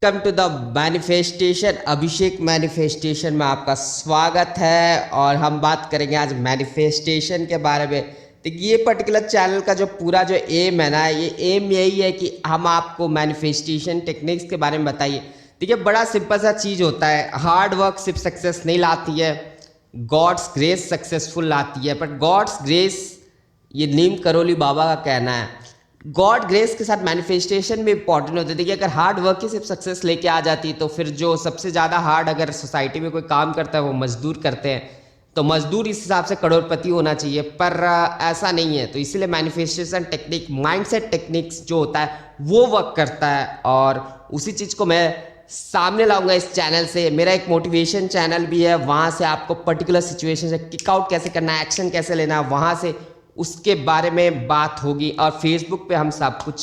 Welcome to the manifestation. Abhishek manifestation में आपका स्वागत है और हम बात करेंगे आज मैनिफेस्टेशन के बारे में। तो ये पर्टिकुलर चैनल का जो पूरा जो एम है ना, ये एम यही है कि हम आपको मैनिफेस्टेशन टेक्निक्स के बारे में बताइए। देखिए, बड़ा सिंपल सा चीज़ होता है। हार्ड वर्क सिर्फ सक्सेस नहीं लाती है, गॉड्स ग्रेस सक्सेसफुल लाती है। बट गॉड्स ग्रेस, ये नीम करोली बाबा का कहना है, गॉड ग्रेस के साथ मैनिफेस्टेशन भी इंपॉर्टेंट होती है। देखिए, अगर हार्ड वर्क ही सिर्फ सक्सेस लेके आ जाती तो फिर जो सबसे ज़्यादा हार्ड अगर सोसाइटी में कोई काम करता है वो मजदूर करते हैं, तो मजदूर इस हिसाब से करोड़पति होना चाहिए। पर ऐसा नहीं है। तो इसीलिए मैनिफेस्टेशन टेक्निक, माइंडसेट टेक्निक्स जो होता है वो वर्क करता है और उसी चीज़ को मैं सामने लाऊंगा इस चैनल से। मेरा एक मोटिवेशन चैनल भी है, वहाँ से आपको पर्टिकुलर सिचुएशन से किक आउट कैसे करना है, एक्शन कैसे लेना है, वहाँ से उसके बारे में बात होगी। और फेसबुक पे हम सब कुछ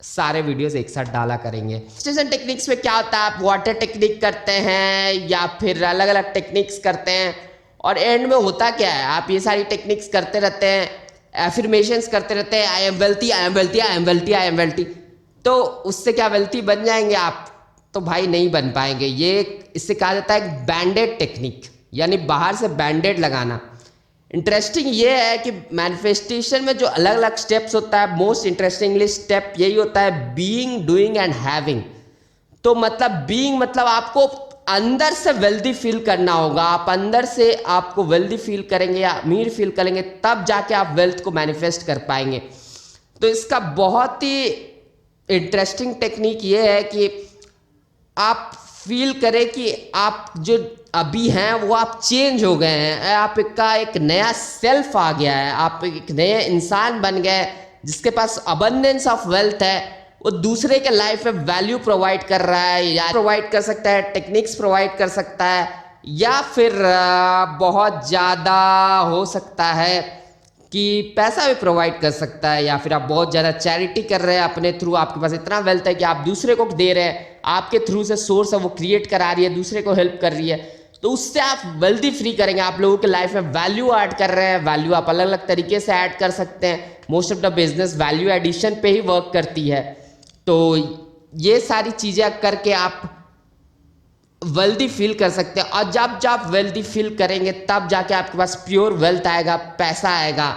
सारे वीडियोस एक साथ डाला करेंगे। स्टेशन टेक्निक्स में क्या होता है, आप वाटर टेक्निक करते हैं या फिर अलग अलग टेक्निक्स करते हैं और एंड में होता क्या है, आप ये सारी टेक्निक्स करते रहते हैं, एफर्मेशंस करते रहते हैं, I am wealthy, I am wealthy, I am wealthy, I am wealthy. तो उससे क्या वेल्थी बन जाएंगे आप? तो भाई नहीं बन पाएंगे। ये इससे कहा जाता है बैंडेड टेक्निक, यानी बाहर से बैंडेड लगाना। इंटरेस्टिंग ये है कि मैनिफेस्टेशन में जो अलग अलग स्टेप्स होता है, मोस्ट इंटरेस्टिंगली स्टेप यही होता है बीइंग, डूइंग एंड हैविंग। तो मतलब बीइंग मतलब आपको अंदर से वेल्दी फील करना होगा। आप अंदर से आपको वेल्दी फील करेंगे या अमीर फील करेंगे, तब जाके आप वेल्थ को मैनिफेस्ट कर पाएंगे। तो इसका बहुत ही इंटरेस्टिंग टेक्निक ये है कि आप फील करें कि आप जो अभी हैं वो आप चेंज हो गए हैं, आपका एक नया सेल्फ आ गया है, आप एक नए इंसान बन गए जिसके पास अबंडेंस ऑफ वेल्थ है। वो दूसरे के लाइफ में वैल्यू प्रोवाइड कर रहा है, या प्रोवाइड कर सकता है, टेक्निक्स प्रोवाइड कर सकता है, या फिर बहुत ज़्यादा हो सकता है कि पैसा भी प्रोवाइड कर सकता है, या फिर आप बहुत ज़्यादा चैरिटी कर रहे हैं अपने थ्रू। आपके पास इतना वेल्थ है कि आप दूसरे को दे रहे हैं, आपके थ्रू से सोर्स है वो क्रिएट करा रही है, दूसरे को हेल्प कर रही है। तो उससे आप वेल्दी फ्री करेंगे, आप लोगों के लाइफ में वैल्यू ऐड कर रहे हैं। वैल्यू आप अलग अलग तरीके से ऐड कर सकते हैं। Most of the business value addition पे ही वर्क करती है। तो ये सारी चीज़ें करके आप वेल्दी फील कर सकते हैं, और जब जब वेल्दी फील करेंगे तब जाके आपके पास प्योर वेल्थ आएगा, पैसा आएगा।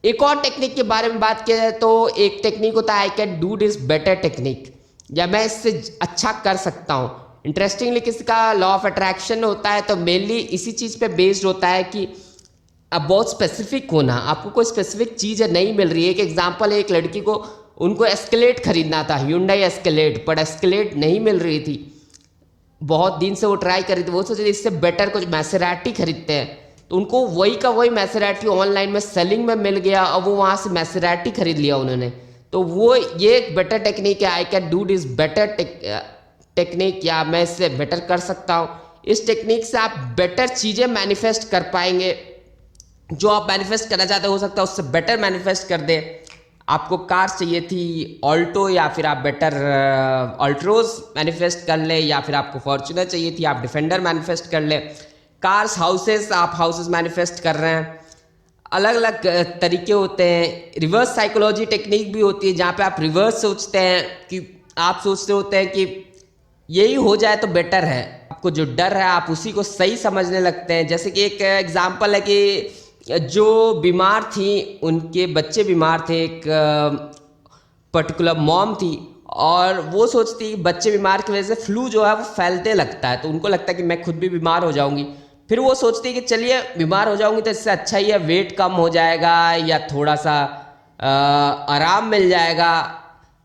एक और टेक्निक के बारे में बात किया जाए तो एक टेक्निक होता है I can do this better technique, या मैं इससे अच्छा कर सकता हूँ। इंटरेस्टिंगली किसी का लॉ ऑफ अट्रैक्शन होता है तो मेनली इसी चीज़ पे बेस्ड होता है कि अब बहुत स्पेसिफिक होना। आपको कोई स्पेसिफिक चीज़ नहीं मिल रही है। एक एग्जांपल है, एक लड़की को उनको एस्केलेट खरीदना था, Hyundai एस्केलेट, पर एस्केलेट नहीं मिल रही थी। बहुत दिन से वो ट्राई कर रही थी। वो सोचे इससे बेटर कुछ मैसेराटी खरीदते हैं, तो उनको वही का वही मैसेराटी ऑनलाइन में सेलिंग में मिल गया और वो वहाँ से मैसेराटी खरीद लिया उन्होंने। तो वो ये एक बेटर टेक्निक है, I can do this better technique, या मैं इससे बेटर कर सकता हूँ। इस टेक्निक से आप बेटर चीज़ें मैनिफेस्ट कर पाएंगे। जो आप मैनिफेस्ट करना चाहते हो सकता है उससे बेटर मैनिफेस्ट कर दे। आपको कार चाहिए थी ऑल्टो, या फिर आप बेटर अल्ट्रोज मैनिफेस्ट कर ले, या फिर आपको फॉर्च्यूनर चाहिए थी, आप डिफेंडर मैनिफेस्ट कर ले। कार्स, हाउसेस, आप हाउसेस मैनिफेस्ट कर रहे हैं। अलग अलग तरीके होते हैं। रिवर्स साइकोलॉजी टेक्निक भी होती है, जहाँ पे आप रिवर्स सोचते हैं कि आप सोचते होते हैं कि यही हो जाए तो बेटर है। आपको जो डर है आप उसी को सही समझने लगते हैं। जैसे कि एक एग्जांपल है कि जो बीमार थी, उनके बच्चे बीमार थे, एक पर्टिकुलर मॉम थी, और वो सोचती बच्चे बीमार की वजह से फ्लू जो है वो फैलते लगता है, तो उनको लगता है कि मैं खुद भी बीमार हो जाऊंगी। फिर वो सोचती है कि चलिए बीमार हो जाऊंगी तो इससे अच्छा ही है, वेट कम हो जाएगा या थोड़ा सा आराम मिल जाएगा,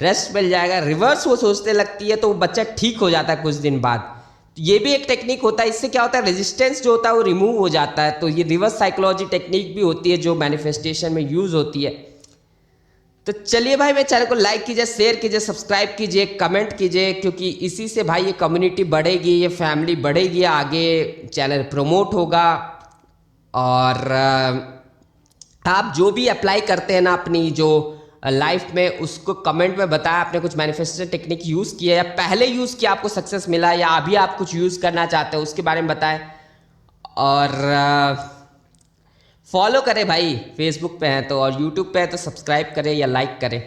रेस्ट मिल जाएगा। रिवर्स वो सोचने लगती है तो वो बच्चा ठीक हो जाता है कुछ दिन बाद। तो ये भी एक टेक्निक होता है। इससे क्या होता है, रेजिस्टेंस जो होता है वो रिमूव हो जाता है। तो ये रिवर्स साइकोलॉजी टेक्निक भी होती है जो मैनिफेस्टेशन में यूज होती है। तो चलिए भाई, मेरे चैनल को लाइक कीजिए, शेयर कीजिए, सब्सक्राइब कीजिए, कमेंट कीजिए, क्योंकि इसी से भाई ये कम्युनिटी बढ़ेगी, ये फैमिली बढ़ेगी, आगे चैनल प्रमोट होगा। और आप जो भी अप्लाई करते हैं ना अपनी जो लाइफ में, उसको कमेंट में बताएं आपने कुछ मैनिफेस्टेशन टेक्निक यूज़ किया, या पहले यूज़ किया आपको सक्सेस मिला, या अभी आप कुछ यूज़ करना चाहते हो उसके बारे में बताएं। और फॉलो करें भाई, फेसबुक पे हैं तो, और यूट्यूब पे है तो सब्सक्राइब करें या लाइक करें।